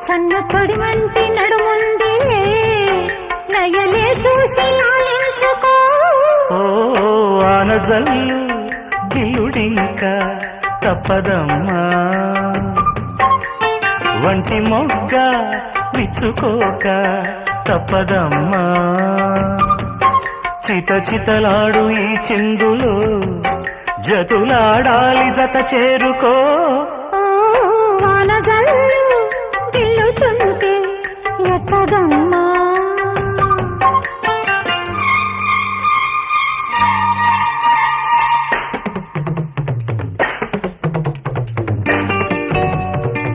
సన్న తొడిమంటి నడుముంది నయలే చూసి లాలించుకో ఓ ఆనజల్లు దిల్లుడింక తప్పదమ్మా వంటి మొగ్గ విచ్చుకోక తప్పదమ్మా చిత చితలాడు ఈ చిందులో జతులాడాలి జత చేరుకో